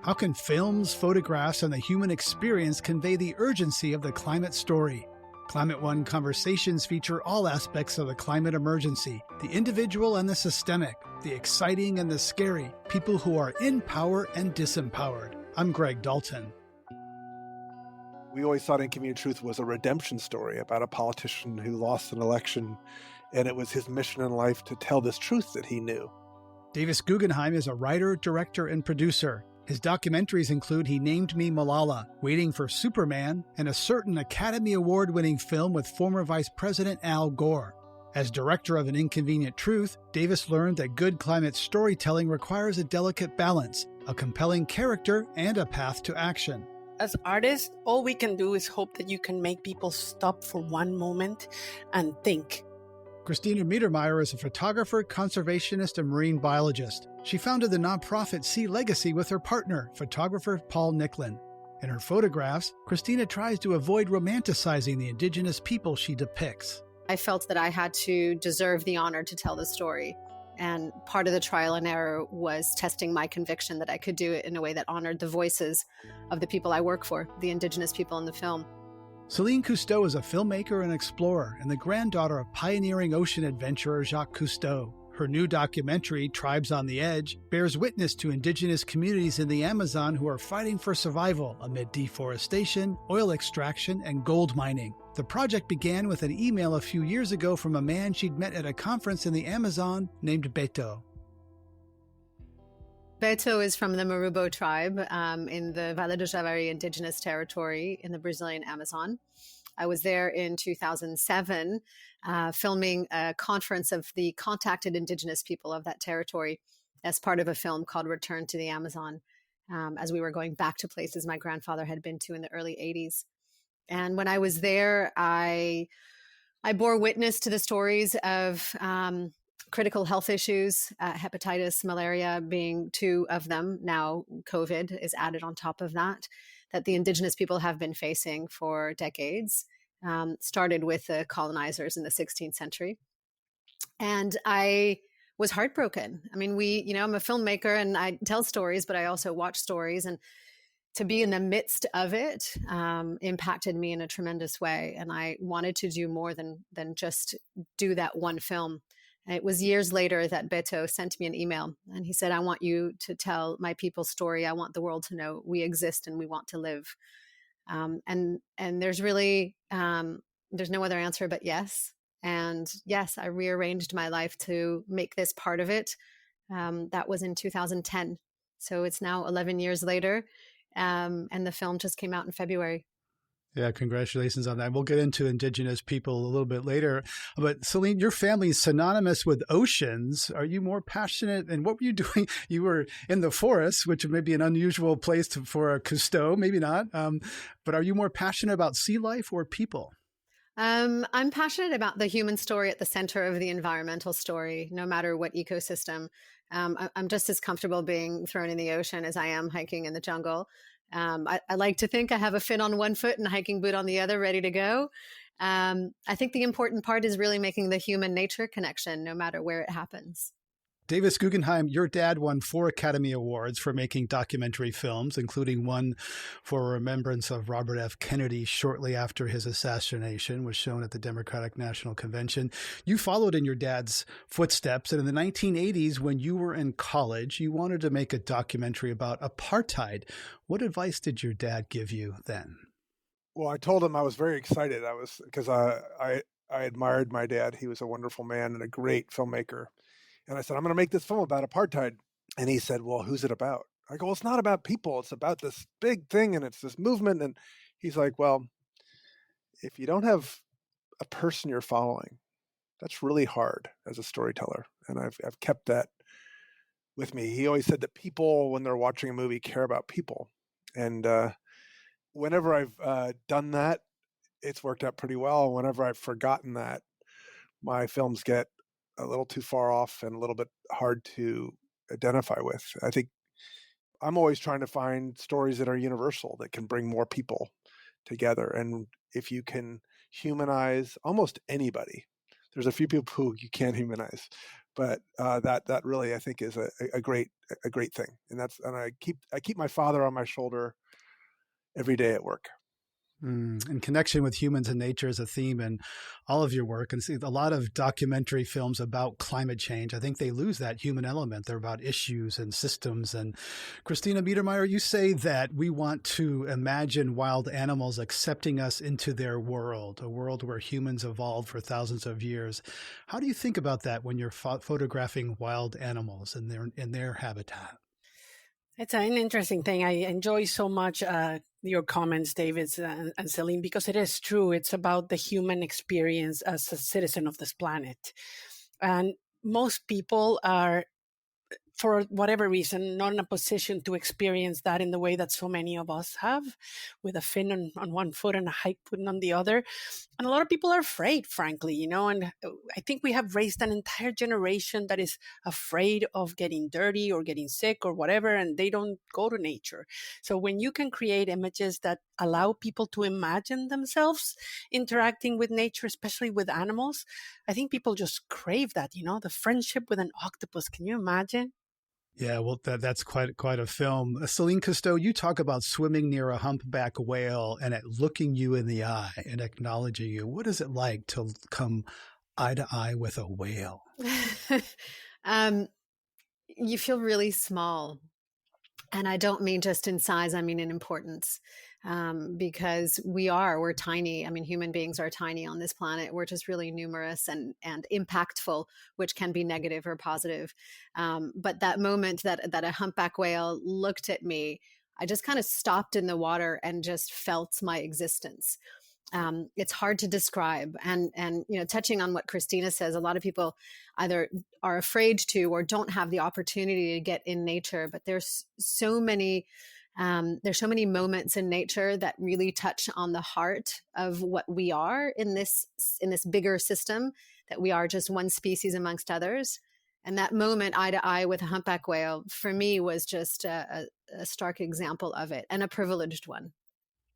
How can films, photographs, and the human experience convey the urgency of the climate story? Climate One conversations feature all aspects of the climate emergency, the individual and the systemic, the exciting and the scary, people who are in power and disempowered. I'm Greg Dalton. We always thought Inconvenient Truth was a redemption story about a politician who lost an election, and it was his mission in life to tell this truth that he knew. Davis Guggenheim is a writer, director, and producer. His documentaries include He Named Me Malala, Waiting for Superman, and a certain Academy Award-winning film with former Vice President Al Gore. As director of An Inconvenient Truth, Davis learned that good climate storytelling requires a delicate balance, a compelling character, and a path to action. As artists, all we can do is hope that you can make people stop for one moment and think. Cristina Mittermeier is a photographer, conservationist, and marine biologist. She founded the nonprofit SeaLegacy with her partner, photographer Paul Nicklin. In her photographs, Cristina tries to avoid romanticizing the indigenous people she depicts. I felt that I had to deserve the honor to tell the story. And part of the trial and error was testing my conviction that I could do it in a way that honored the voices of the people I work for, the indigenous people in the film. Céline Cousteau is a filmmaker and explorer and the granddaughter of pioneering ocean adventurer Jacques Cousteau. Her new documentary, Tribes on the Edge, bears witness to indigenous communities in the Amazon who are fighting for survival amid deforestation, oil extraction, and gold mining. The project began with an email a few years ago from a man she'd met at a conference in the Amazon named Beto. Beto is from the Marubo tribe in the Vale do Javari indigenous territory in the Brazilian Amazon. I was there in 2007 filming a conference of the contacted indigenous people of that territory as part of a film called Return to the Amazon, as we were going back to places my grandfather had been to in the early 80s. And when I was there, I bore witness to the stories of critical health issues, hepatitis, malaria being two of them. Now COVID is added on top of that the indigenous people have been facing for decades. Started with the colonizers in the 16th century. And I was heartbroken. I mean, I'm a filmmaker and I tell stories, but I also watch stories. And to be in the midst of it impacted me in a tremendous way. And I wanted to do more than just do that one film. And it was years later that Beto sent me an email and he said, I want you to tell my people's story. I want the world to know we exist and we want to live. And there's really, there's no other answer but yes. And yes, I rearranged my life to make this part of it. That was in 2010. So it's now 11 years later. And the film just came out in February. Yeah, congratulations on that. We'll get into indigenous people a little bit later. But Céline, your family is synonymous with oceans. Are you more passionate? And what were you doing? You were in the forest, which may be an unusual place for a Cousteau, maybe not. But are you more passionate about sea life or people? I'm passionate about the human story at the center of the environmental story, no matter what ecosystem. I'm just as comfortable being thrown in the ocean as I am hiking in the jungle. I like to think I have a fin on one foot and a hiking boot on the other, ready to go. I think the important part is really making the human nature connection, no matter where it happens. Davis Guggenheim, your dad won 4 Academy Awards for making documentary films, including one for remembrance of Robert F. Kennedy shortly after his assassination, was shown at the Democratic National Convention. You followed in your dad's footsteps, and in the 1980s, when you were in college, you wanted to make a documentary about apartheid. What advice did your dad give you then? Well, I told him I was very excited. Because I admired my dad. He was a wonderful man and a great filmmaker. And I said, I'm going to make this film about apartheid. And he said, well, who's it about? I go, well, it's not about people. It's about this big thing and it's this movement. And he's like, well, if you don't have a person you're following, that's really hard as a storyteller. And I've kept that with me. He always said that people, when they're watching a movie, care about people. And whenever I've done that, it's worked out pretty well. Whenever I've forgotten that, my films get a little too far off and a little bit hard to identify with. I think I'm always trying to find stories that are universal, that can bring more people together. And if you can humanize almost anybody, there's a few people who you can't humanize, But that really, I think, is a great thing. And I keep my father on my shoulder every day at work. And connection with humans and nature is a theme in all of your work. And see, a lot of documentary films about climate change, I think they lose that human element. They're about issues and systems. And Cristina Mittermeier, you say that we want to imagine wild animals accepting us into their world, a world where humans evolved for thousands of years. How do you think about that when you're photographing wild animals in their habitat? It's an interesting thing. I enjoy so much your comments, David and Céline, because it is true. It's about the human experience as a citizen of this planet. And most people are, for whatever reason, not in a position to experience that in the way that so many of us have, with a fin on one foot and a hike put on the other. And a lot of people are afraid, frankly, and I think we have raised an entire generation that is afraid of getting dirty or getting sick or whatever, and they don't go to nature. So when you can create images that allow people to imagine themselves interacting with nature, especially with animals, I think people just crave that, the friendship with an octopus. Can you imagine? Yeah, well, that's quite a film. Céline Cousteau, you talk about swimming near a humpback whale and it looking you in the eye and acknowledging you. What is it like to come eye to eye with a whale? You feel really small. And I don't mean just in size, I mean in importance, because we're tiny. I mean, human beings are tiny on this planet. We're just really numerous and impactful, which can be negative or positive. But that moment that a humpback whale looked at me, I just kind of stopped in the water and just felt my existence. It's hard to describe. And touching on what Cristina says, a lot of people either are afraid to or don't have the opportunity to get in nature. But there's so many moments in nature that really touch on the heart of what we are in this bigger system, that we are just one species amongst others. And that moment eye to eye with a humpback whale, for me, was just a stark example of it, and a privileged one.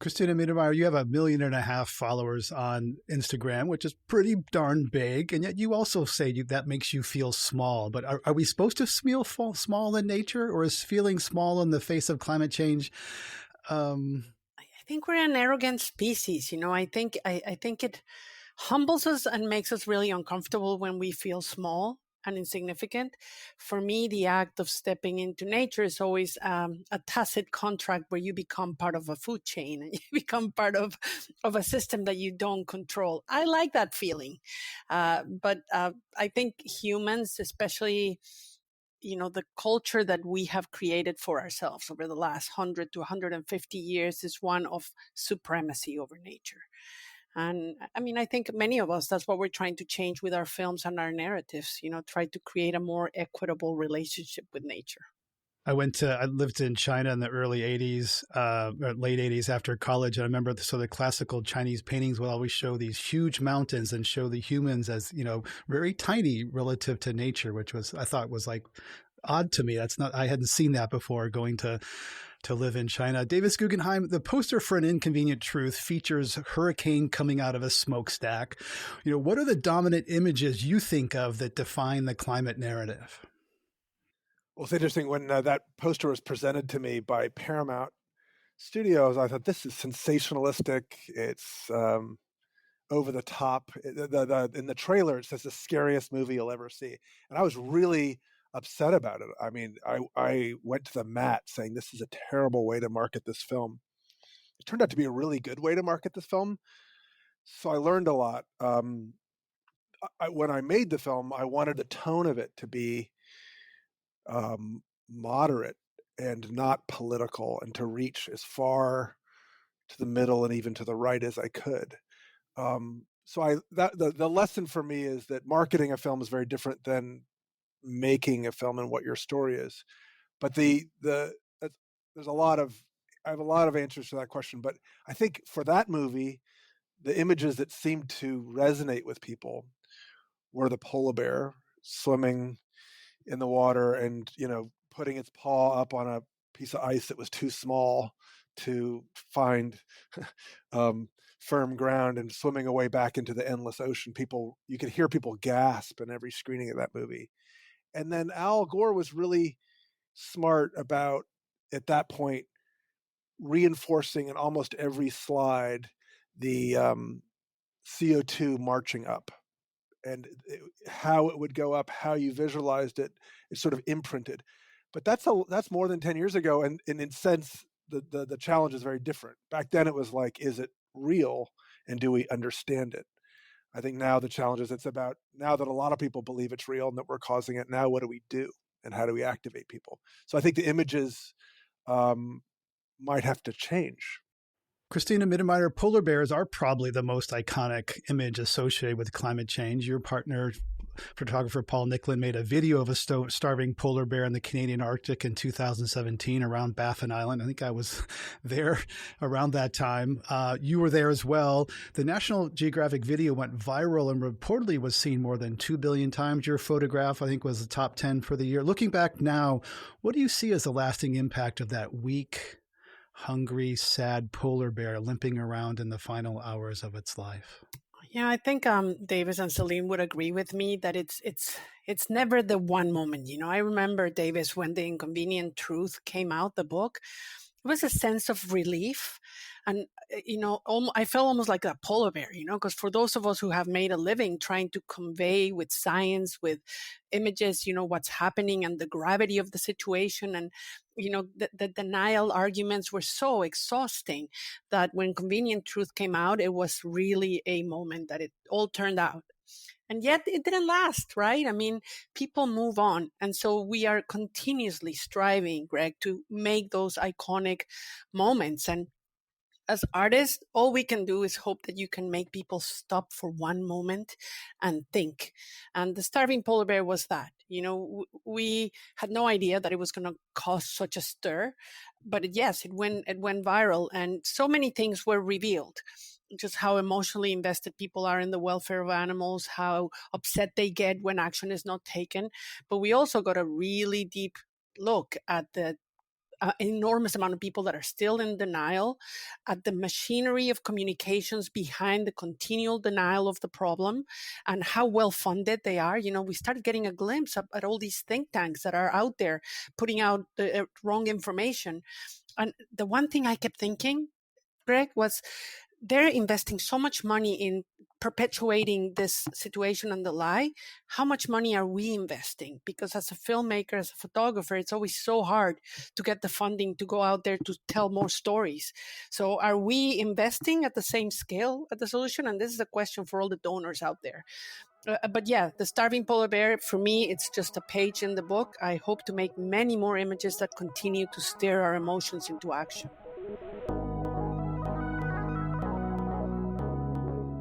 Cristina Mittermeier, you have 1.5 million followers on Instagram, which is pretty darn big. And yet you also say that makes you feel small. But are we supposed to feel small in nature, or is feeling small in the face of climate change? I think we're an arrogant species. I think it humbles us and makes us really uncomfortable when we feel small and insignificant. For me, the act of stepping into nature is always a tacit contract where you become part of a food chain and you become part of a system that you don't control. I like that feeling. But I think humans, especially, the culture that we have created for ourselves over the last 100 to 150 years is one of supremacy over nature. And I mean, I think many of us, that's what we're trying to change with our films and our narratives, try to create a more equitable relationship with nature. I lived in China in the early 80s, or late 80s after college. And I remember the classical Chinese paintings would always show these huge mountains and show the humans as, very tiny relative to nature, which I thought was like odd to me. I hadn't seen that before going to live in China. Davis Guggenheim, the poster for An Inconvenient Truth features hurricane coming out of a smokestack. What are the dominant images you think of that define the climate narrative? Well, it's interesting when that poster was presented to me by Paramount Studios, I thought, this is sensationalistic. It's over the top. In the trailer, it says the scariest movie you'll ever see. And I was really upset about it. I mean, I went to the mat saying this is a terrible way to market this film. It turned out to be a really good way to market this film. So I learned a lot. When I made the film, I wanted the tone of it to be moderate and not political, and to reach as far to the middle and even to the right as I could. So the lesson for me is that marketing a film is very different than making a film and what your story is. But I have a lot of answers to that question. But I think for that movie, the images that seemed to resonate with people were the polar bear swimming in the water and, putting its paw up on a piece of ice that was too small to find firm ground and swimming away back into the endless ocean. You could hear people gasp in every screening of that movie. And then Al Gore was really smart about, at that point, reinforcing in almost every slide the CO2 marching up, and how it would go up, how you visualized it, is sort of imprinted. But that's more than 10 years ago, and in a sense, the challenge is very different. Back then it was like, is it real, and do we understand it? I think now the challenge is, it's about, now that a lot of people believe it's real and that we're causing it, now what do we do, and how do we activate people? So I think the images might have to change. Cristina Mittermeier, polar bears are probably the most iconic image associated with climate change. Your partner, photographer Paul Nicklin, made a video of a starving polar bear in the Canadian Arctic in 2017 around Baffin Island. I think I was there around that time. You were there as well. The National Geographic video went viral and reportedly was seen more than 2 billion times. Your photograph, I think, was the top 10 for the year. Looking back now, what do you see as the lasting impact of that weak, hungry, sad polar bear limping around in the final hours of its life? Yeah, I think Davis and Céline would agree with me that it's never the one moment. I remember, Davis, when The Inconvenient Truth came out, the book, it was a sense of relief. And, I felt almost like a polar bear, because for those of us who have made a living trying to convey with science, with images, what's happening and the gravity of the situation, and, the denial arguments were so exhausting that when Convenient Truth came out, it was really a moment that it all turned out. And yet it didn't last, right? I mean, people move on. And so we are continuously striving, Greg, to make those iconic moments. And as artists, all we can do is hope that you can make people stop for one moment and think. And the starving polar bear was that. We had no idea that it was going to cause such a stir, but yes, it went viral, and so many things were revealed. Just how emotionally invested people are in the welfare of animals, how upset they get when action is not taken. But we also got a really deep look at the enormous amount of people that are still in denial, at the machinery of communications behind the continual denial of the problem, and how well funded they are. We started getting a glimpse at all these think tanks that are out there putting out the wrong information. And the one thing I kept thinking, Greg, was they're investing so much money in perpetuating this situation and the lie. How much money are we investing? Because as a filmmaker, as a photographer, it's always so hard to get the funding to go out there to tell more stories. So are we investing at the same scale at the solution? And this is a question for all the donors out there. But yeah, the starving polar bear, for me, it's just a page in the book. I hope to make many more images that continue to stir our emotions into action.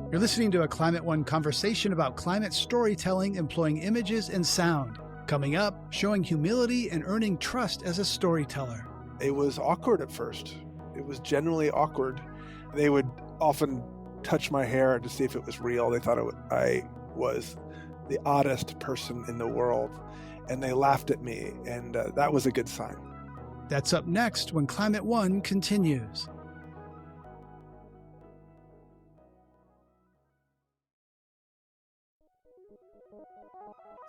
You're listening to a Climate One conversation about climate storytelling employing images and sound. Coming up, showing humility and earning trust as a storyteller. It was awkward at first. It was genuinely awkward. They would often touch my hair to see if it was real. They thought I was the oddest person in the world, and they laughed at me, and that was a good sign. That's up next when Climate One continues.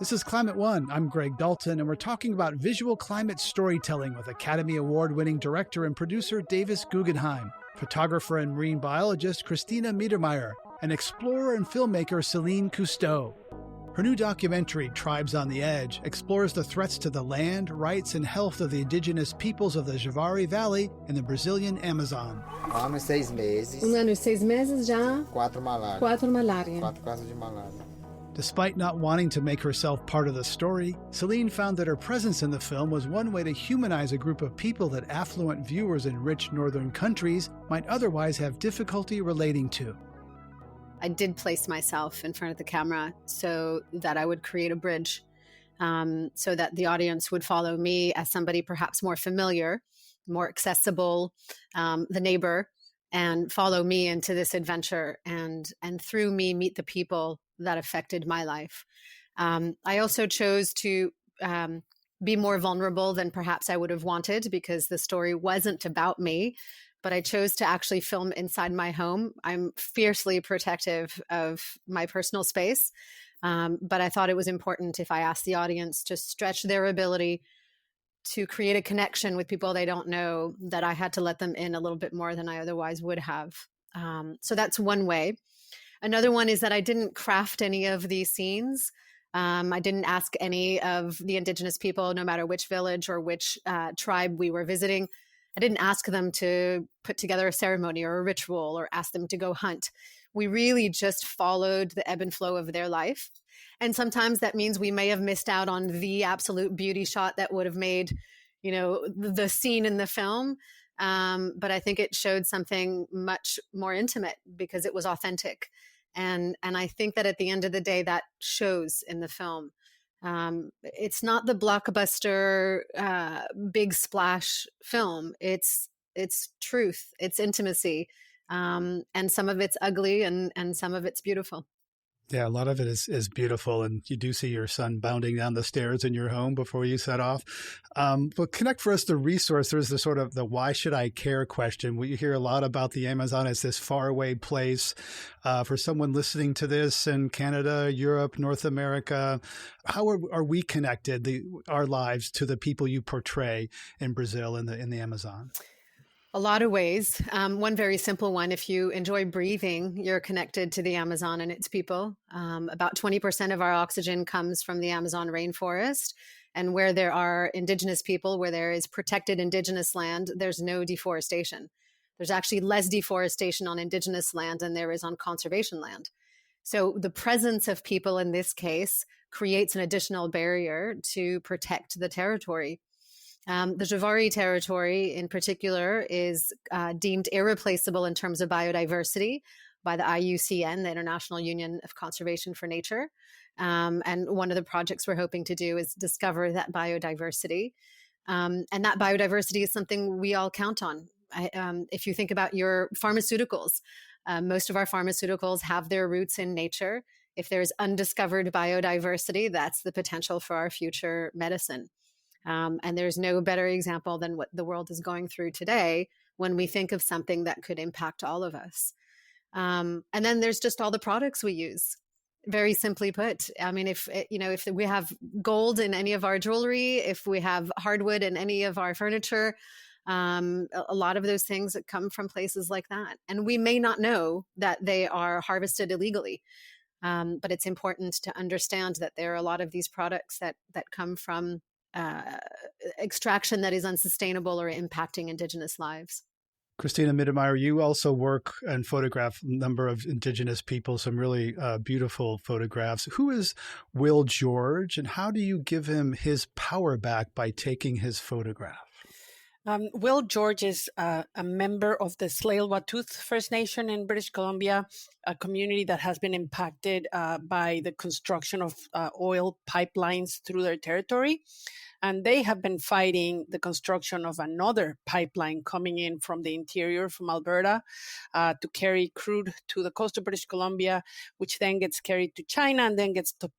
This is Climate One. I'm Greg Dalton, and we're talking about visual climate storytelling with Academy Award-winning director and producer Davis Guggenheim, photographer and marine biologist Cristina Mittermeier, and explorer and filmmaker Céline Cousteau. Her new documentary, Tribes on the Edge, explores the threats to the land, rights, and health of the indigenous peoples of the Javari Valley in the Brazilian Amazon. Ano 6 meses. Ano 6 meses já. 4 malária. 4 malária. 4 casos de malária. Despite not wanting to make herself part of the story, Céline found that her presence in the film was one way to humanize a group of people that affluent viewers in rich northern countries might otherwise have difficulty relating to. I did place myself in front of the camera so that I would create a bridge, so that the audience would follow me as somebody perhaps more familiar, more accessible, the neighbor, and follow me into this adventure, and through me meet the people that affected my life. I also chose to be more vulnerable than perhaps I would have wanted, because the story wasn't about me, but I chose to actually film inside my home. I'm fiercely protective of my personal space. But I thought it was important if I asked the audience to stretch their ability to create a connection with people they don't know, that I had to let them in a little bit more than I otherwise would have. So that's one way. Another one is that I didn't craft any of these scenes. I didn't ask any of the indigenous people, no matter which village or which tribe we were visiting. I didn't ask them to put together a ceremony or a ritual or ask them to go hunt. We really just followed the ebb and flow of their life. And sometimes that means we may have missed out on the absolute beauty shot that would have made, the scene in the film. But I think it showed something much more intimate because it was authentic. And I think that at the end of the day, that shows in the film. It's not the blockbuster, big splash film. It's truth, it's intimacy. And some of it's ugly and some of it's beautiful. Yeah, a lot of it is beautiful, and you do see your son bounding down the stairs in your home before you set off. But connect for us the resource. There's the sort of the why should I care question. We hear a lot about the Amazon as this faraway place. For someone listening to this in Canada, Europe, North America, how are we connected, our lives, to the people you portray in Brazil in the Amazon? A lot of ways. One very simple one, if you enjoy breathing, you're connected to the Amazon and its people. About 20% of our oxygen comes from the Amazon rainforest. And where there are indigenous people, where there is protected indigenous land, there's no deforestation. There's actually less deforestation on indigenous land than there is on conservation land. So the presence of people in this case creates an additional barrier to protect the territory. The Javari territory in particular is deemed irreplaceable in terms of biodiversity by the IUCN, the International Union of Conservation for Nature. And one of the projects we're hoping to do is discover that biodiversity. And that biodiversity is something we all count on. If you think about your pharmaceuticals, most of our pharmaceuticals have their roots in nature. If there's undiscovered biodiversity, that's the potential for our future medicine. And there's no better example than what the world is going through today when we think of something that could impact all of us. And then there's just all the products we use. Very simply put, I mean, if we have gold in any of our jewelry, if we have hardwood in any of our furniture, a lot of those things that come from places like that. And we may not know that they are harvested illegally. But it's important to understand that there are a lot of these products that come from extraction that is unsustainable or impacting indigenous lives. Cristina Mittermeier, you also work and photograph a number of indigenous people, some really beautiful photographs. Who is Will George, and how do you give him his power back by taking his photograph? Will George is a member of the Tsleil-Waututh First Nation in British Columbia, a community that has been impacted by the construction of oil pipelines through their territory. And they have been fighting the construction of another pipeline coming in from the interior, from Alberta, to carry crude to the coast of British Columbia, which then gets carried to China and then gets to,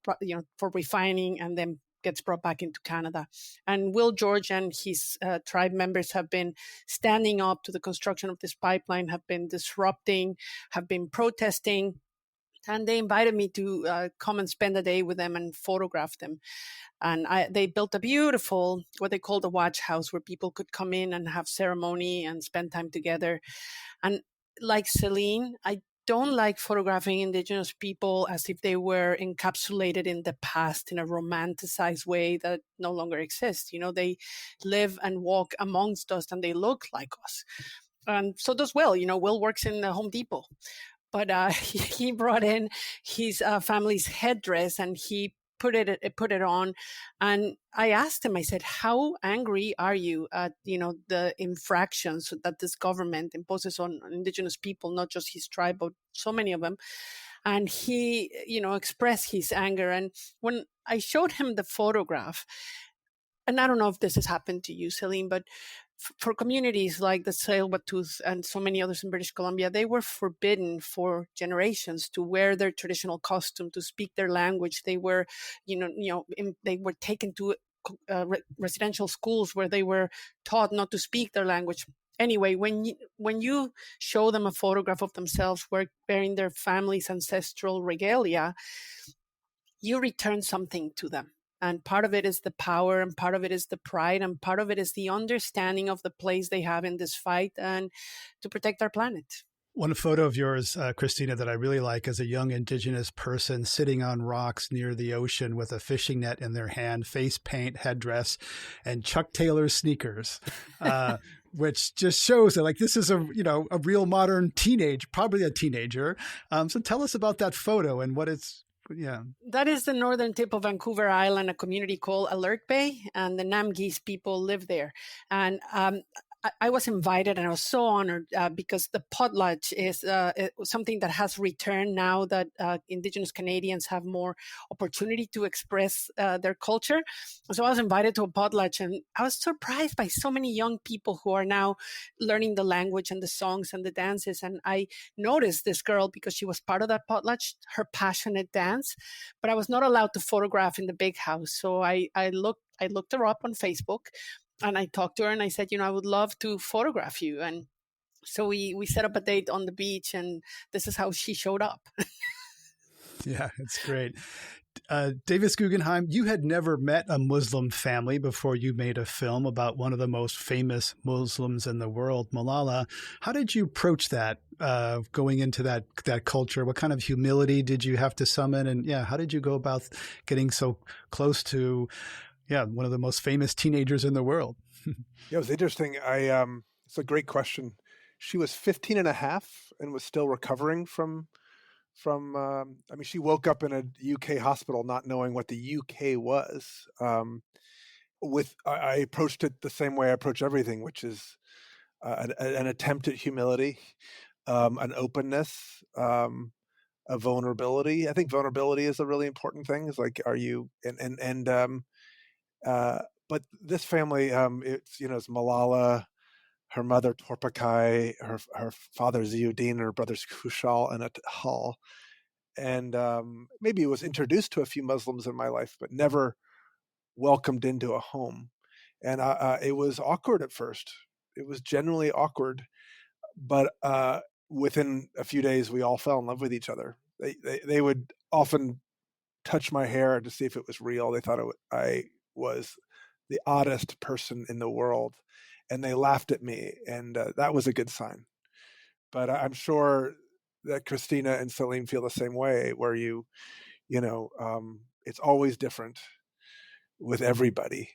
for refining and then gets brought back into Canada. And Will George and his tribe members have been standing up to the construction of this pipeline, have been disrupting, have been protesting. And they invited me to come and spend a day with them and photograph them. And they built a beautiful, what they called a watch house, where people could come in and have ceremony and spend time together. And like Céline, I don't like photographing indigenous people as if they were encapsulated in the past in a romanticized way that no longer exists. They live and walk amongst us and they look like us. And so does Will. Will works in the Home Depot. But he brought in his family's headdress and he put it on. And I asked him, I said, how angry are you at, the infractions that this government imposes on indigenous people, not just his tribe, but so many of them. And he, expressed his anger. And when I showed him the photograph, and I don't know if this has happened to you, Céline, but for communities like the Tsleil-Waututh and so many others in British Columbia, they were forbidden for generations to wear their traditional costume, to speak their language. They were, they were taken to residential schools where they were taught not to speak their language. Anyway, when you show them a photograph of themselves wearing their family's ancestral regalia, you return something to them. And part of it is the power, and part of it is the pride, and part of it is the understanding of the place they have in this fight and to protect our planet. One photo of yours, Cristina, that I really like is a young indigenous person sitting on rocks near the ocean with a fishing net in their hand, face paint, headdress, and Chuck Taylor sneakers, which just shows that like this is a real modern probably a teenager. So tell us about that photo and what it's. Yeah, that is the northern tip of Vancouver Island, a community called Alert Bay, and the Namgis people live there. And I was invited, and I was so honored because the potlatch is something that has returned now that Indigenous Canadians have more opportunity to express their culture. So I was invited to a potlatch, and I was surprised by so many young people who are now learning the language and the songs and the dances. And I noticed this girl because she was part of that potlatch, her passionate dance, but I was not allowed to photograph in the big house. So I looked her up on Facebook. And I talked to her and I said, I would love to photograph you. And so we set up a date on the beach, and this is how she showed up. Yeah, it's great. Davis Guggenheim, you had never met a Muslim family before you made a film about one of the most famous Muslims in the world, Malala. How did you approach that, going into that culture? What kind of humility did you have to summon? And how did you go about getting so close to one of the most famous teenagers in the world? It was interesting. It's a great question. She was 15 and a half and was still recovering from she woke up in a UK hospital not knowing what the UK was. I approached it the same way I approach everything, which is an attempt at humility, an openness, a vulnerability. I think vulnerability is a really important thing. It's like, are you, but this family, it's Malala, her mother Torpakai, her father Ziuddin, her brothers Kushal and Atal, and maybe was introduced to a few Muslims in my life, but never welcomed into a home. And it was awkward at first. It was genuinely awkward, but within a few days, we all fell in love with each other. They would often touch my hair to see if it was real. They thought I was the oddest person in the world, and they laughed at me, and that was a good sign. But I'm sure that Cristina and Céline feel the same way, where it's always different with everybody.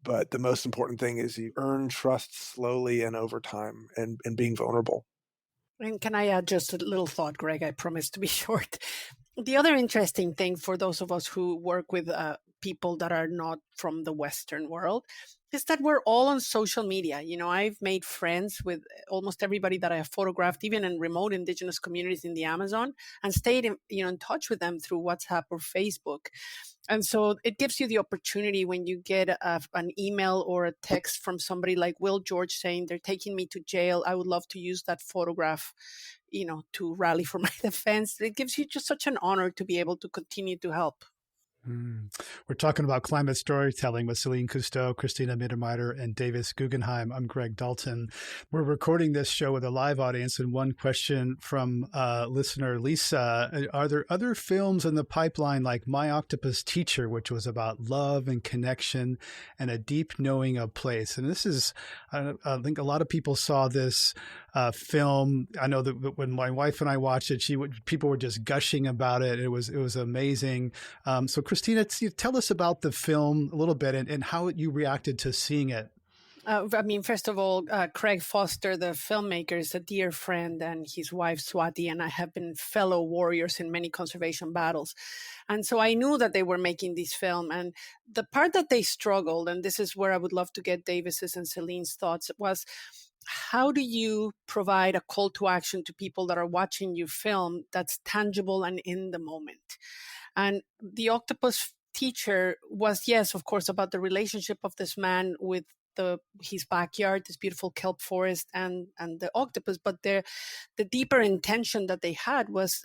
But the most important thing is you earn trust slowly and over time, and being vulnerable. And can I add just a little thought, Greg? I promise to be short. The other interesting thing for those of us who work with people that are not from the Western world is that we're all on social media. I've made friends with almost everybody that I have photographed, even in remote Indigenous communities in the Amazon, and stayed in touch with them through WhatsApp or Facebook. And so it gives you the opportunity when you get an email or a text from somebody like Will George saying, they're taking me to jail, I would love to use that photograph, to rally for my defense. It gives you just such an honor to be able to continue to help. We're talking about climate storytelling with Céline Cousteau, Cristina Mittermeier, and Davis Guggenheim. I'm Greg Dalton. We're recording this show with a live audience, and one question from listener Lisa: are there other films in the pipeline like My Octopus Teacher, which was about love and connection and a deep knowing of place? And this is, I think a lot of people saw this film. I know that when my wife and I watched it, people were just gushing about it. It was amazing. So Cristina, tell us about the film a little bit and how you reacted to seeing it. First of all, Craig Foster, the filmmaker, is a dear friend, and his wife Swati and I have been fellow warriors in many conservation battles. And so I knew that they were making this film. And the part that they struggled, and this is where I would love to get Davis's and Celine's thoughts, was how do you provide a call to action to people that are watching you film that's tangible and in the moment? And The Octopus Teacher was, yes, of course, about the relationship of this man with his backyard, this beautiful kelp forest, and the octopus. But the deeper intention that they had was,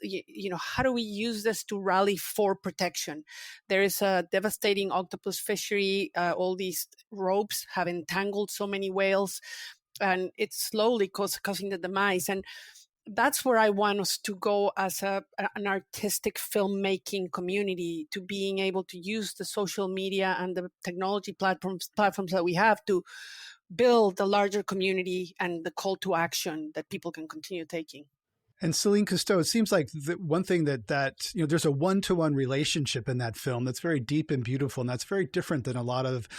how do we use this to rally for protection? There is a devastating octopus fishery. All these ropes have entangled so many whales, and it's slowly causing the demise. And that's where I want us to go as an artistic filmmaking community, to being able to use the social media and the technology platforms that we have to build a larger community and the call to action that people can continue taking. And Céline Cousteau, it seems like the one thing that there's a one-to-one relationship in that film that's very deep and beautiful, and that's very different than a lot of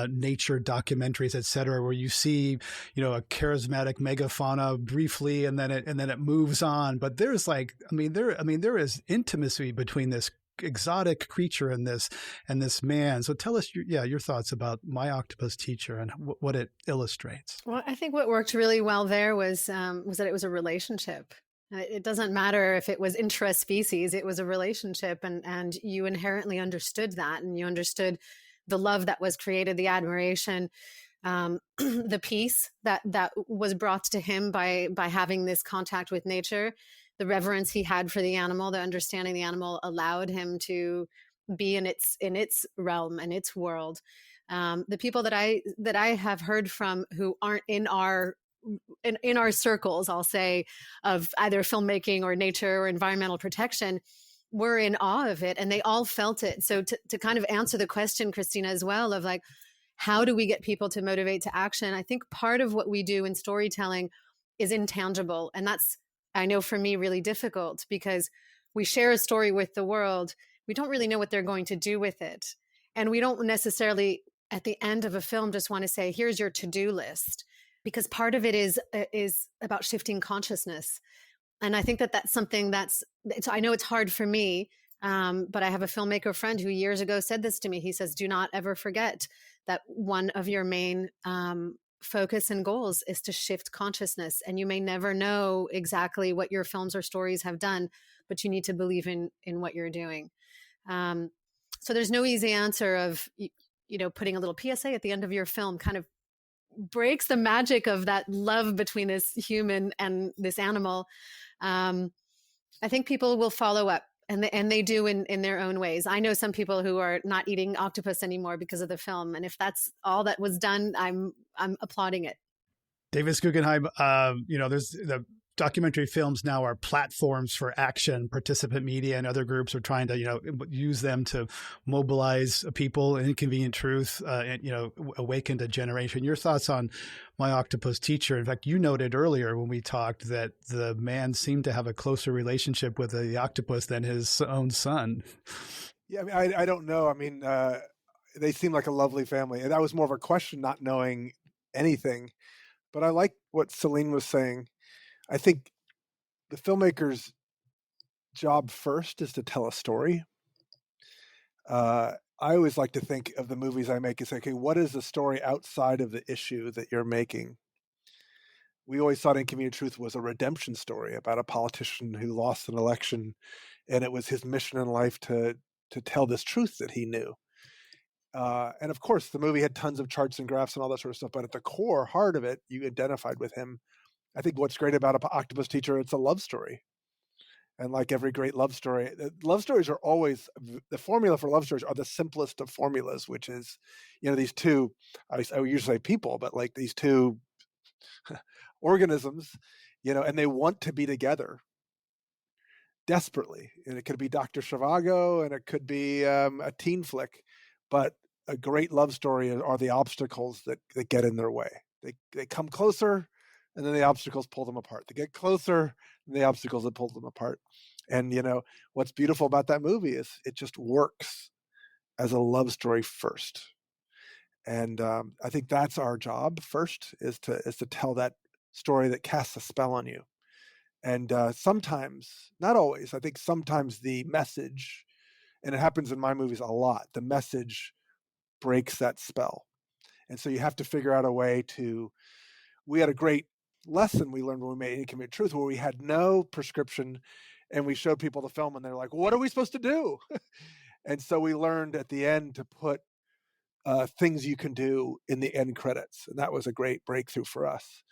nature documentaries, et cetera, where you see, a charismatic megafauna briefly, and then it moves on. But there's there is intimacy between this exotic creature and this man. So tell us your thoughts about My Octopus Teacher and what it illustrates. Well, I think what worked really well there was that it was a relationship. It doesn't matter if it was intra-species, it was a relationship, and you inherently understood that, and you understood the love that was created, the admiration, the peace that was brought to him by having this contact with nature, the reverence he had for the animal, the understanding the animal allowed him to be in its realm and its world. The people that I have heard from who aren't in our circles, I'll say, of either filmmaking or nature or environmental protection, were in awe of it, and they all felt it. So to kind of answer the question, Cristina, as well, of like, how do we get people to motivate to action? I think part of what we do in storytelling is intangible. And that's, I know for me, really difficult, because we share a story with the world. We don't really know what they're going to do with it. And we don't necessarily, at the end of a film, just want to say, here's your to-do list, because part of it is about shifting consciousness. And I think that's something I know it's hard for me, but I have a filmmaker friend who years ago said this to me. He says, do not ever forget that one of your main focus and goals is to shift consciousness. And you may never know exactly what your films or stories have done, but you need to believe in what you're doing. So there's no easy answer of, putting a little PSA at the end of your film kind of breaks the magic of that love between this human and this animal. I think people will follow up, and they do in their own ways. I know some people who are not eating octopus anymore because of the film, and if that's all that was done, I'm applauding it. Davis Guggenheim, there's the documentary films now are platforms for action. Participant media and other groups are trying to, use them to mobilize people. Inconvenient Truth, and awakened a generation. Your thoughts on My Octopus Teacher? In fact, you noted earlier when we talked that the man seemed to have a closer relationship with the octopus than his own son. Yeah, I don't know. They seem like a lovely family, and that was more of a question, not knowing anything. But I like what Céline was saying. I think the filmmaker's job first is to tell a story. I always like to think of the movies I make as, okay, what is the story outside of the issue that you're making? We always thought Inconvenient Truth was a redemption story about a politician who lost an election, and it was his mission in life to tell this truth that he knew. And of course, the movie had tons of charts and graphs and all that sort of stuff, but at the core heart of it, you identified with him. I think what's great about Octopus Teacher, it's a love story. And like every great love story, love stories are always, the formula for love stories are the simplest of formulas, which is, these two, I usually say people, but like these two organisms, and they want to be together desperately. And it could be Dr. Zhivago, and it could be a teen flick, but a great love story are the obstacles that get in their way. They come closer, and then the obstacles pull them apart. They get closer, and the obstacles that pull them apart. And, what's beautiful about that movie is it just works as a love story first. And I think that's our job first, is to tell that story that casts a spell on you. And sometimes, not always, I think sometimes the message, and it happens in my movies a lot, the message breaks that spell. And so you have to figure out a way we had a great lesson we learned when we made Inconvenient Truth, where we had no prescription, and we showed people the film, and they're like, what are we supposed to do? And so we learned at the end to put things you can do in the end credits. And that was a great breakthrough for us.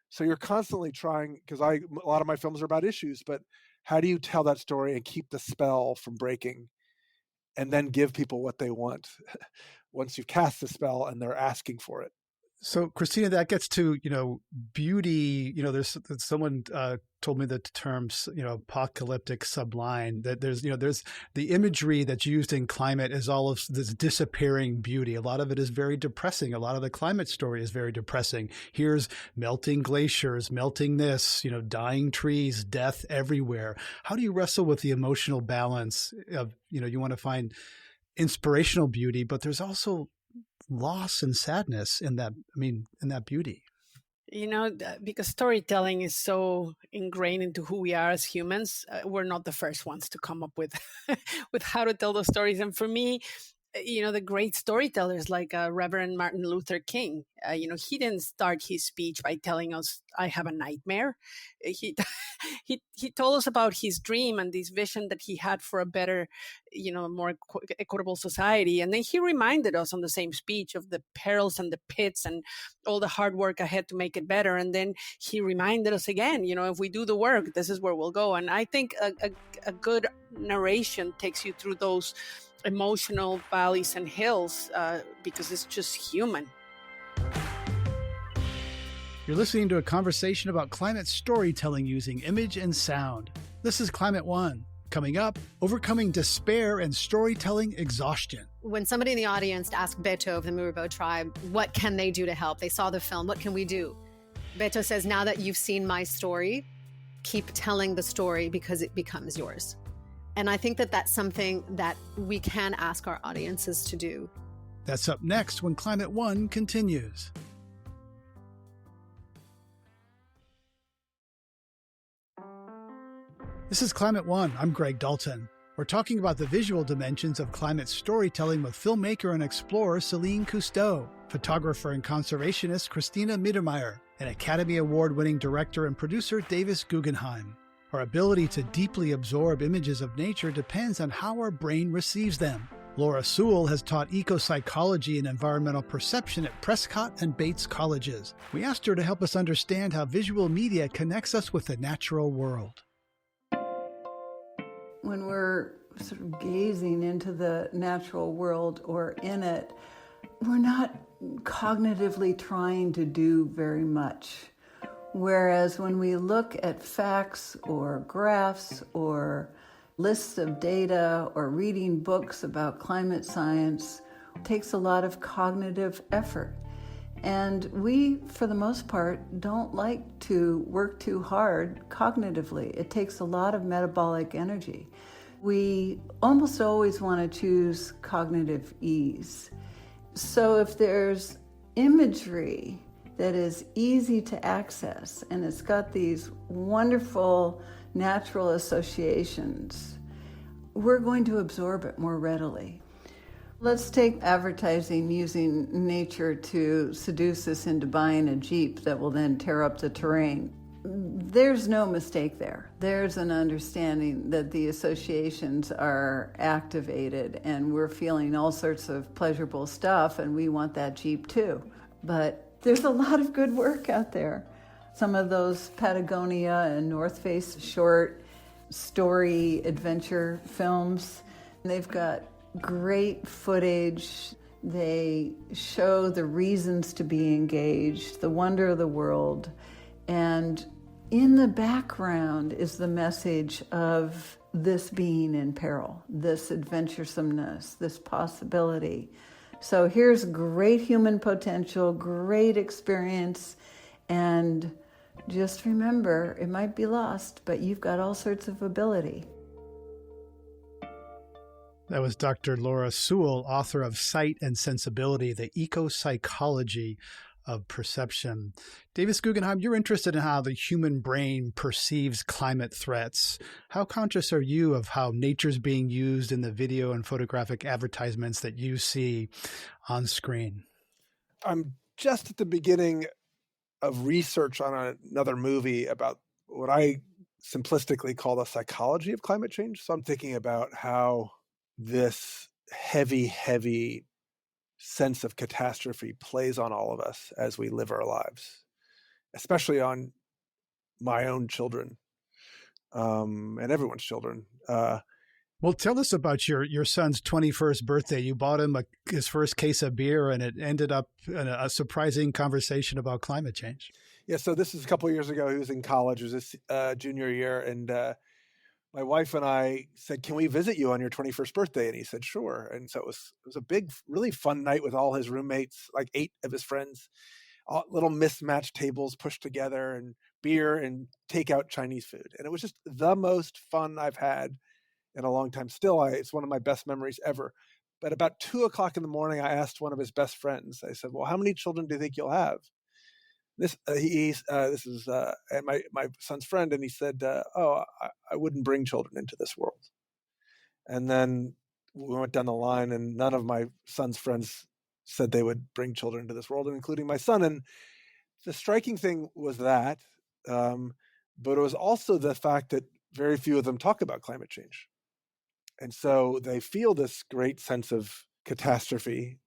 So you're constantly trying, because a lot of my films are about issues, but how do you tell that story and keep the spell from breaking, and then give people what they want once you've cast the spell and they're asking for it? So, Cristina, that gets to, beauty. There's someone told me the terms, apocalyptic sublime, that there's the imagery that's used in climate is all of this disappearing beauty. A lot of it is very depressing. A lot of the climate story is very depressing. Here's melting glaciers, melting this, dying trees, death everywhere. How do you wrestle with the emotional balance of, you want to find inspirational beauty, but there's also loss and sadness in that beauty? Because storytelling is so ingrained into who we are as humans, we're not the first ones to come up with with how to tell those stories. And for me, the great storytellers like Reverend Martin Luther King, he didn't start his speech by telling us, I have a nightmare. He told us about his dream and this vision that he had for a better, more equitable society. And then he reminded us on the same speech of the perils and the pits and all the hard work ahead to make it better. And then he reminded us again, if we do the work, this is where we'll go. And I think a good narration takes you through those emotional valleys and hills because it's just human. You're listening to a conversation about climate storytelling using image and sound. This is Climate One. Coming up, overcoming despair and storytelling exhaustion. When somebody in the audience asked Beto of the Murubo tribe, what can they do to help? They saw the film, what can we do? Beto says, now that you've seen my story, keep telling the story because it becomes yours. And I think that that's something that we can ask our audiences to do. That's up next when Climate One continues. This is Climate One. I'm Greg Dalton. We're talking about the visual dimensions of climate storytelling with filmmaker and explorer Céline Cousteau, photographer and conservationist Cristina Mittermeier, and Academy Award-winning director and producer Davis Guggenheim. Our ability to deeply absorb images of nature depends on how our brain receives them. Laura Sewell has taught eco-psychology and environmental perception at Prescott and Bates colleges. We asked her to help us understand how visual media connects us with the natural world. When we're sort of gazing into the natural world or in it, we're not cognitively trying to do very much. Whereas when we look at facts or graphs or lists of data or reading books about climate science, it takes a lot of cognitive effort. And we, for the most part, don't like to work too hard cognitively. It takes a lot of metabolic energy. We almost always want to choose cognitive ease. So if there's imagery that is easy to access and it's got these wonderful natural associations, we're going to absorb it more readily. Let's take advertising using nature to seduce us into buying a Jeep that will then tear up the terrain. There's no mistake there. There's an understanding that the associations are activated and we're feeling all sorts of pleasurable stuff and we want that Jeep too. But there's a lot of good work out there. Some of those Patagonia and North Face short story adventure films, they've got great footage. They show the reasons to be engaged, the wonder of the world. And in the background is the message of this being in peril, this adventuresomeness, this possibility. So here's great human potential, great experience, and just remember, it might be lost, but you've got all sorts of ability. That was Dr. Laura Sewell, author of Sight and Sensibility, the eco-psychology of perception. Davis Guggenheim, you're interested in how the human brain perceives climate threats. How conscious are you of how nature's being used in the video and photographic advertisements that you see on screen? I'm just at the beginning of research on another movie about what I simplistically call the psychology of climate change. So I'm thinking about how this heavy sense of catastrophe plays on all of us as we live our lives, especially on my own children, and everyone's children. Well, tell us about your son's 21st birthday. You bought him his first case of beer, and it ended up in a surprising conversation about climate change. Yeah, so this is a couple of years ago. He was in college. It was his junior year, and my wife and I said, "Can we visit you on your 21st birthday?" And he said, "Sure." And so it was a big, really fun night with all his roommates, like 8 of his friends, all little mismatched tables pushed together, and beer and takeout Chinese food. And it was just the most fun I've had in a long time. Still, it's one of my best memories ever. But about 2:00 in the morning, I asked one of his best friends. I said, "Well, how many children do you think you'll have?" This is my son's friend, and he said, "Oh, I wouldn't bring children into this world." And then we went down the line, and none of my son's friends said they would bring children into this world, including my son. And the striking thing was that, but it was also the fact that very few of them talk about climate change. And so they feel this great sense of catastrophe,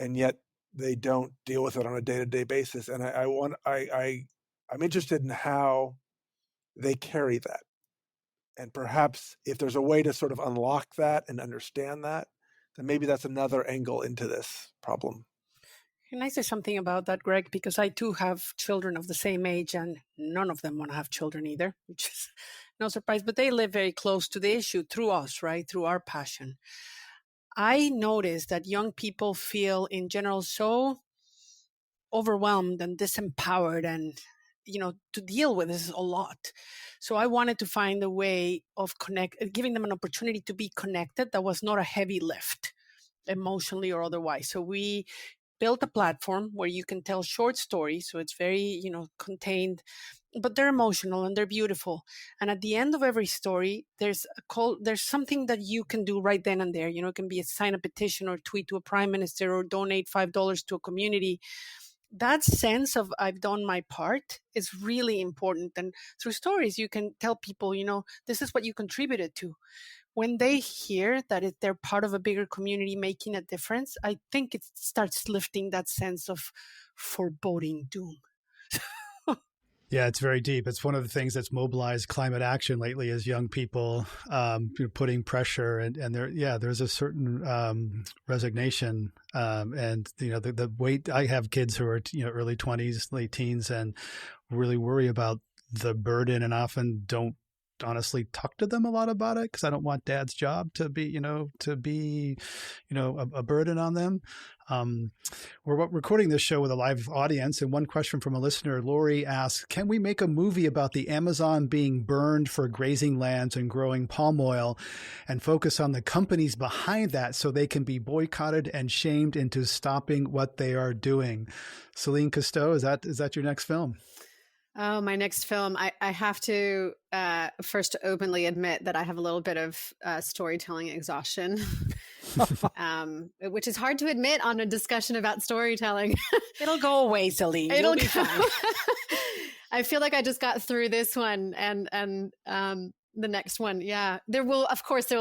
and yet they don't deal with it on a day-to-day basis. And I'm interested in how they carry that. And perhaps if there's a way to sort of unlock that and understand that, then maybe that's another angle into this problem. Can I say something about that, Greg? Because I too have children of the same age, and none of them want to have children either, which is no surprise. But they live very close to the issue through us, right? Through our passion. I notice that young people feel in general so overwhelmed and disempowered, and to deal with this is a lot. So I wanted to find a way of giving them an opportunity to be connected that was not a heavy lift, emotionally or otherwise. So we built a platform where you can tell short stories. So it's very, contained, but they're emotional and they're beautiful. And at the end of every story, there's something that you can do right then and there. It can be sign a petition or tweet to a prime minister or donate $5 to a community. That sense of I've done my part is really important. And through stories, you can tell people, this is what you contributed to. When they hear that they're part of a bigger community making a difference, I think it starts lifting that sense of foreboding doom. Yeah, it's very deep. It's one of the things that's mobilized climate action lately is young people putting pressure, and there's a certain resignation. And the weight. I have kids who are early 20s, late teens, and really worry about the burden, and often don't honestly talk to them a lot about it because I don't want dad's job to be a burden on them. We're recording this show with a live audience, and one question from a listener, Lori, asks, can we make a movie about the Amazon being burned for grazing lands and growing palm oil and focus on the companies behind that so they can be boycotted and shamed into stopping what they are doing? Céline Cousteau, is that your next film? Oh, my next film. I have to first openly admit that I have a little bit of storytelling exhaustion, which is hard to admit on a discussion about storytelling. It'll go away, Céline. It'll be fine. I feel like I just got through this one and the next one. Yeah, there will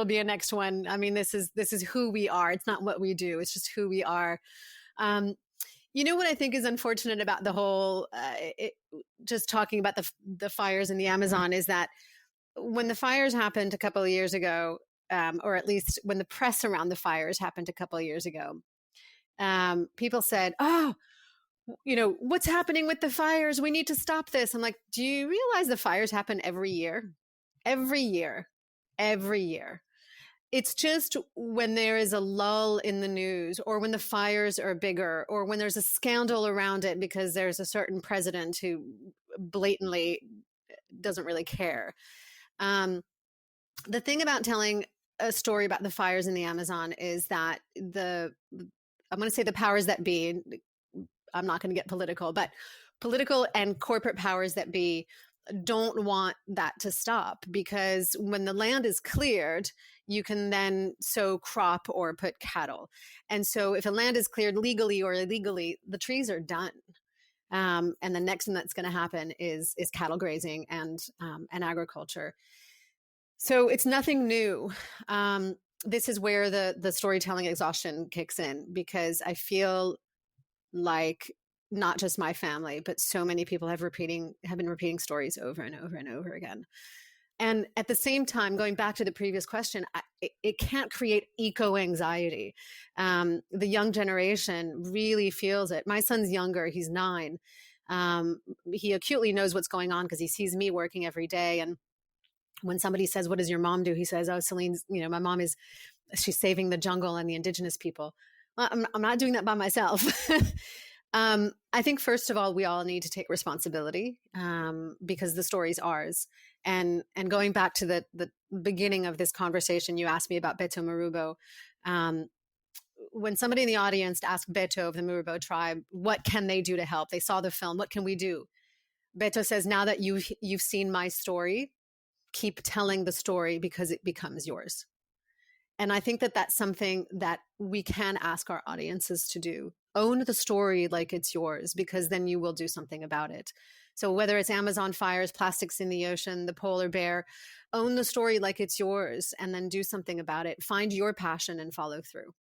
be a next one. I mean, this is who we are. It's not what we do. It's just who we are. What I think is unfortunate about the whole, just talking about the fires in the Amazon, is that when the fires happened a couple of years ago, or at least when the press around the fires happened a couple of years ago, people said, "Oh, what's happening with the fires? We need to stop this." I'm like, do you realize the fires happen every year? Every year. Every year. It's just when there is a lull in the news, or when the fires are bigger, or when there's a scandal around it because there's a certain president who blatantly doesn't really care. The thing about telling a story about the fires in the Amazon is that I'm going to say the powers that be, I'm not going to get political, but political and corporate powers that be don't want that to stop, because when the land is cleared, you can then sow crop or put cattle. And so if a land is cleared legally or illegally, the trees are done. And the next thing that's going to happen is cattle grazing and agriculture. So it's nothing new. This is where the storytelling exhaustion kicks in, because I feel like not just my family, but so many people have been repeating stories over and over and over again. And at the same time, going back to the previous question, it can't create eco-anxiety. The young generation really feels it. My son's younger, he's 9. He acutely knows what's going on because he sees me working every day. And when somebody says, what does your mom do? He says, oh, Celine's, my mom she's saving the jungle and the indigenous people. Well, I'm not doing that by myself. I think, first of all, we all need to take responsibility because the story's ours. And going back to the beginning of this conversation, you asked me about Beto Marubo. When somebody in the audience asked Beto of the Marubo tribe, what can they do to help? They saw the film. What can we do? Beto says, now that you've seen my story, keep telling the story because it becomes yours. And I think that that's something that we can ask our audiences to do. Own the story like it's yours, because then you will do something about it. So whether it's Amazon fires, plastics in the ocean, the polar bear, own the story like it's yours and then do something about it. Find your passion and follow through.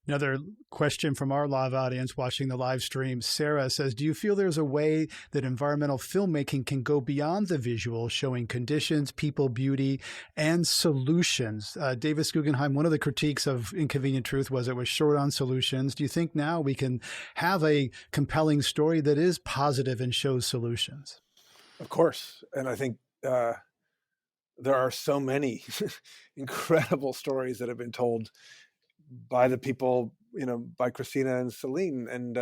Another question from our live audience watching the live stream. Sarah says, do you feel there's a way that environmental filmmaking can go beyond the visual, showing conditions, people, beauty, and solutions? Davis Guggenheim, one of the critiques of Inconvenient Truth was it was short on solutions. Do you think now we can have a compelling story that is positive and shows solutions? Of course. And I think there are so many incredible stories that have been told by the people, by Cristina and Céline. And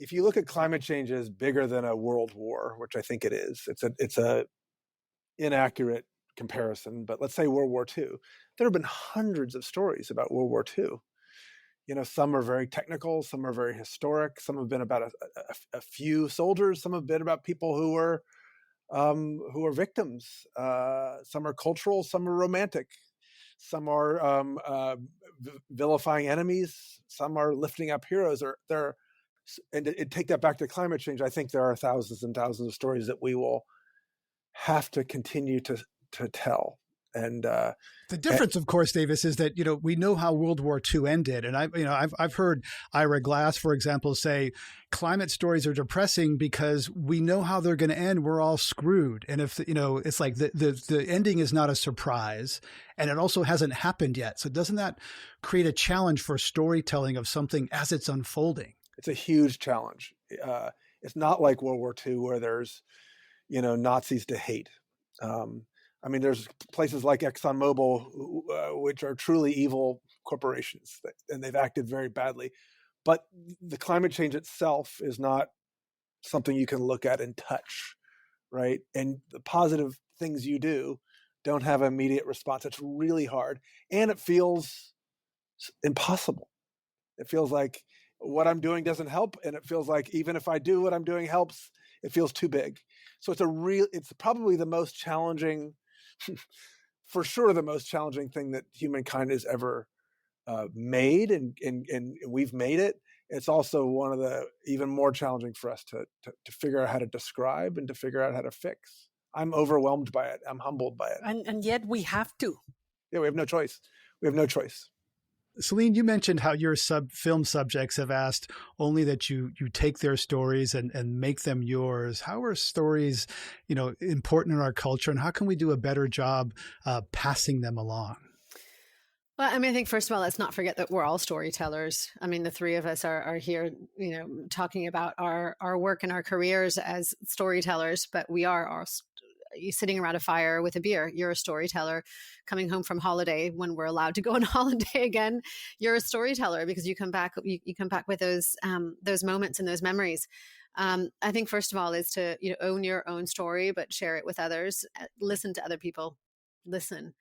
if you look at climate change as bigger than a world war, which I think it is, it's a inaccurate comparison, but let's say World War II. There have been hundreds of stories about World War II. Some are very technical, some are very historic, some have been about a few soldiers, some have been about people who were victims. Some are cultural, some are romantic. Some are vilifying enemies. Some are lifting up heroes. And to take that back to climate change, I think there are thousands and thousands of stories that we will have to continue to tell. And the difference, of course, Davis, is that we know how World War II ended, and I've heard Ira Glass, for example, say climate stories are depressing because we know how they're going to end. We're all screwed, and if it's like the ending is not a surprise, and it also hasn't happened yet. So doesn't that create a challenge for storytelling of something as it's unfolding? It's a huge challenge. It's not like World War II where there's Nazis to hate. There's places like ExxonMobil, which are truly evil corporations, and they've acted very badly. But the climate change itself is not something you can look at and touch, right? And the positive things you do don't have immediate response. It's really hard. And it feels impossible. It feels like what I'm doing doesn't help. And it feels like even if I do what I'm doing helps, it feels too big. So it's probably the most challenging, for sure, the most challenging thing that humankind has ever made, and we've made it. It's also one of the even more challenging for us to figure out how to describe and to figure out how to fix. I'm overwhelmed by it. I'm humbled by it. And yet we have to. Yeah, we have no choice. We have no choice. Celine, you mentioned how your film subjects have asked only that you take their stories and make them yours. How are stories, important in our culture, and how can we do a better job passing them along? Well, I think, first of all, let's not forget that we're all storytellers. The three of us are here, talking about our work and our careers as storytellers, but we are all sitting around a fire with a beer. You're a storyteller. Coming home from holiday, when we're allowed to go on holiday again, you're a storyteller because you come back with those moments and those memories. I think, first of all, is to own your own story, but share it with others. Listen to other people. Listen.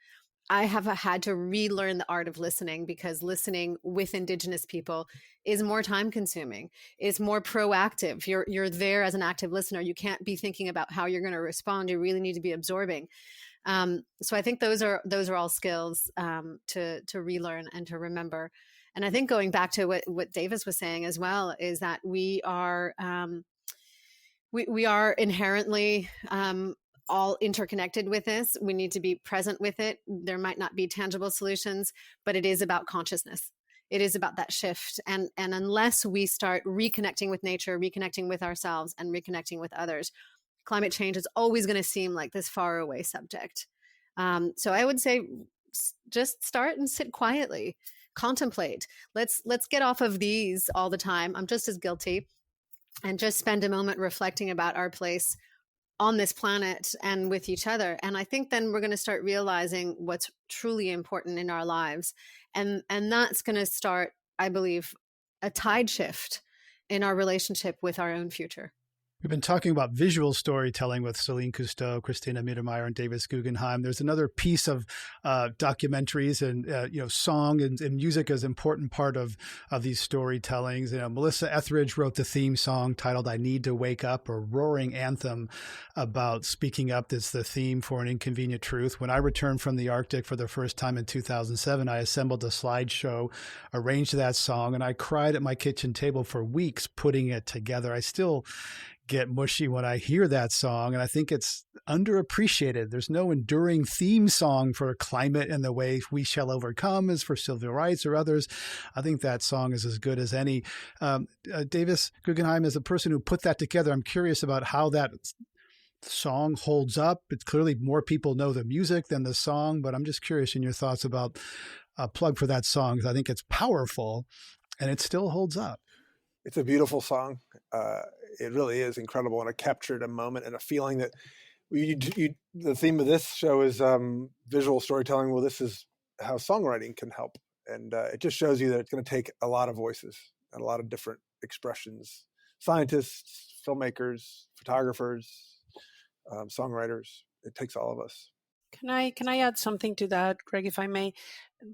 I have had to relearn the art of listening, because listening with Indigenous people is more time consuming. It's more proactive. You're there as an active listener. You can't be thinking about how you're going to respond. You really need to be absorbing. So I think those are all skills to relearn and to remember. And I think going back to what Davis was saying as well is that we are inherently all interconnected with this. We need to be present with it. There might not be tangible solutions, but it is about consciousness. It is about that shift. And unless we start reconnecting with nature, reconnecting with ourselves, and reconnecting with others, climate change is always going to seem like this far away subject. So I would say just start and sit quietly, contemplate. Let's get off of these all the time. I'm just as guilty. And just spend a moment reflecting about our place on this planet and with each other. And I think then we're going to start realizing what's truly important in our lives. And that's going to start, I believe, a tide shift in our relationship with our own future. We've been talking about visual storytelling with Céline Cousteau, Cristina Mittermeier, and Davis Guggenheim. There's another piece of documentaries and song and music is an important part of these storytellings. Melissa Etheridge wrote the theme song titled "I Need to Wake Up," a roaring anthem about speaking up. That's the theme for An Inconvenient Truth. When I returned from the Arctic for the first time in 2007, I assembled a slideshow, arranged that song, and I cried at my kitchen table for weeks putting it together. I still get mushy when I hear that song, and I think it's underappreciated. There's no enduring theme song for climate and the way we shall overcome as for civil rights or others. I think that song is as good as any. Davis Guggenheim, as a person who put that together, I'm curious about how that song holds up. It's clearly more people know the music than the song, but I'm just curious in your thoughts about a plug for that song, because I think it's powerful and it still holds up. It's a beautiful song. It really is incredible, and it captured a moment and a feeling that the theme of this show is visual storytelling. Well, this is how songwriting can help, and it just shows you that it's going to take a lot of voices and a lot of different expressions: scientists, filmmakers, photographers, songwriters. It takes all of us. Can I add something to that, Greg, if I may?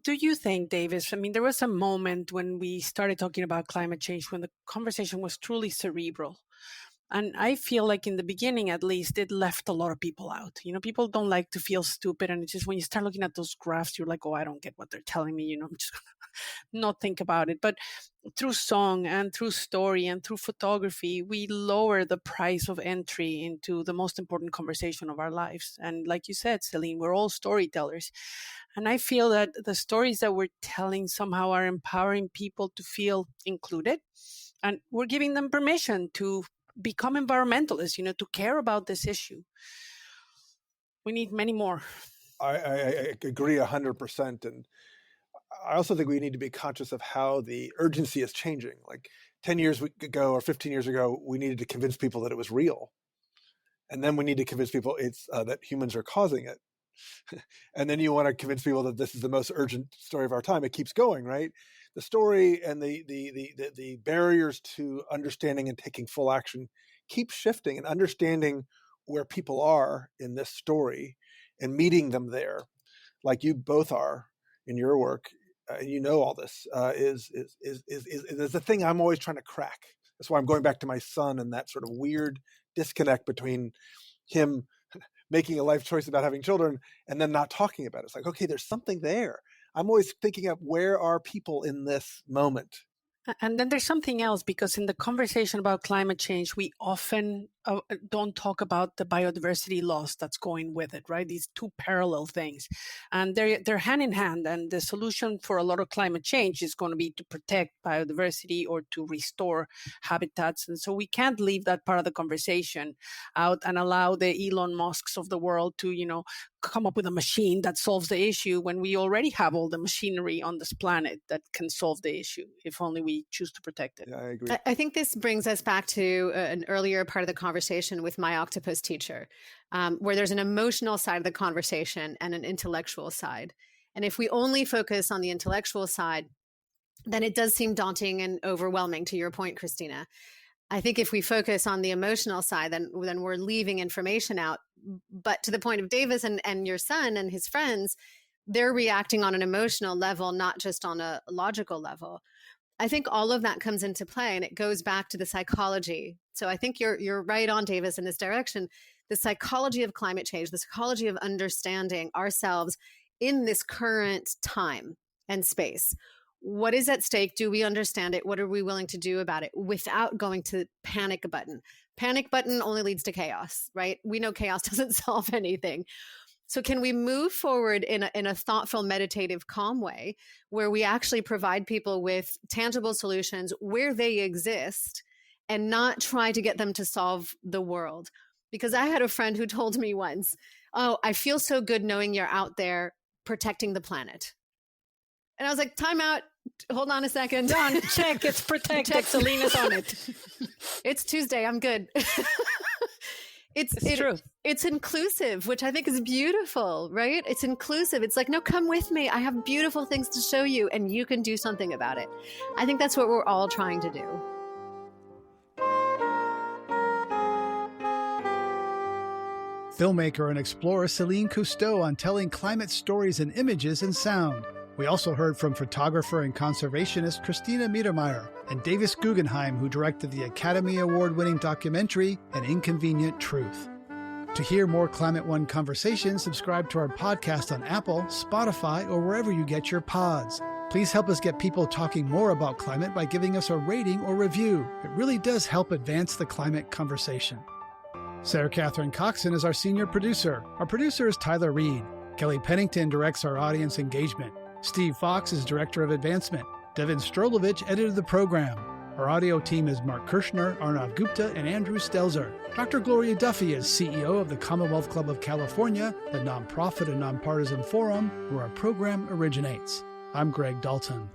Do you think, Davis, I mean, there was a moment when we started talking about climate change when the conversation was truly cerebral. And I feel like in the beginning, at least, it left a lot of people out. People don't like to feel stupid. And it's just when you start looking at those graphs, you're like, oh, I don't get what they're telling me. I'm just going to not think about it. But through song and through story and through photography, we lower the price of entry into the most important conversation of our lives. And like you said, Céline, we're all storytellers. And I feel that the stories that we're telling somehow are empowering people to feel included. And we're giving them permission to become environmentalists, to care about this issue. We need many more. I agree 100%. And I also think we need to be conscious of how the urgency is changing. Like 10 years ago or 15 years ago, we needed to convince people that it was real. And then we need to convince people that humans are causing it. And then you want to convince people that this is the most urgent story of our time. It keeps going, right? The story and the barriers to understanding and taking full action keep shifting, and understanding where people are in this story and meeting them there, like you both are in your work. All this is the thing I'm always trying to crack. That's why I'm going back to my son and that sort of weird disconnect between him making a life choice about having children and then not talking about it. It's like, okay, there's something there. I'm always thinking of where are people in this moment. And then there's something else, because in the conversation about climate change, we often don't talk about the biodiversity loss that's going with it, right? These two parallel things. And they're hand in hand. And the solution for a lot of climate change is going to be to protect biodiversity or to restore habitats. And so we can't leave that part of the conversation out and allow the Elon Musks of the world to, come up with a machine that solves the issue when we already have all the machinery on this planet that can solve the issue, if only we choose to protect it. Yeah, I agree. I think this brings us back to an earlier part of the conversation with my octopus teacher, where there's an emotional side of the conversation and an intellectual side. And if we only focus on the intellectual side, then it does seem daunting and overwhelming, to your point, Cristina. I think if we focus on the emotional side, then we're leaving information out. But to the point of Davis and your son and his friends, they're reacting on an emotional level, not just on a logical level. I think all of that comes into play, and it goes back to the psychology. So I think you're right on, Davis, in this direction. The psychology of climate change, the psychology of understanding ourselves in this current time and space. What is at stake? Do we understand it? What are we willing to do about it without going to panic button? Panic button only leads to chaos, right? We know chaos doesn't solve anything. So can we move forward in a thoughtful, meditative, calm way where we actually provide people with tangible solutions where they exist and not try to get them to solve the world? Because I had a friend who told me once, oh, I feel so good knowing you're out there protecting the planet. And I was like, time out. Hold on a second. Done. Check. It's protected. Selena's on it. It's Tuesday. I'm good. It's true. It's inclusive, which I think is beautiful, right? It's inclusive. It's like, no, come with me. I have beautiful things to show you and you can do something about it. I think that's what we're all trying to do. Filmmaker and explorer Céline Cousteau on telling climate stories in images and sound. We also heard from photographer and conservationist Cristina Mittermeier and Davis Guggenheim, who directed the Academy Award-winning documentary An Inconvenient Truth. To hear more Climate One conversations, subscribe to our podcast on Apple, Spotify, or wherever you get your pods. Please help us get people talking more about climate by giving us a rating or review. It really does help advance the climate conversation. Sarah Catherine Coxon is our senior producer. Our producer is Tyler Reed. Kelly Pennington directs our audience engagement. Steve Fox is Director of Advancement. Devin Strolovich edited the program. Our audio team is Mark Kirshner, Arnav Gupta, and Andrew Stelzer. Dr. Gloria Duffy is CEO of the Commonwealth Club of California, the nonprofit and nonpartisan forum where our program originates. I'm Greg Dalton.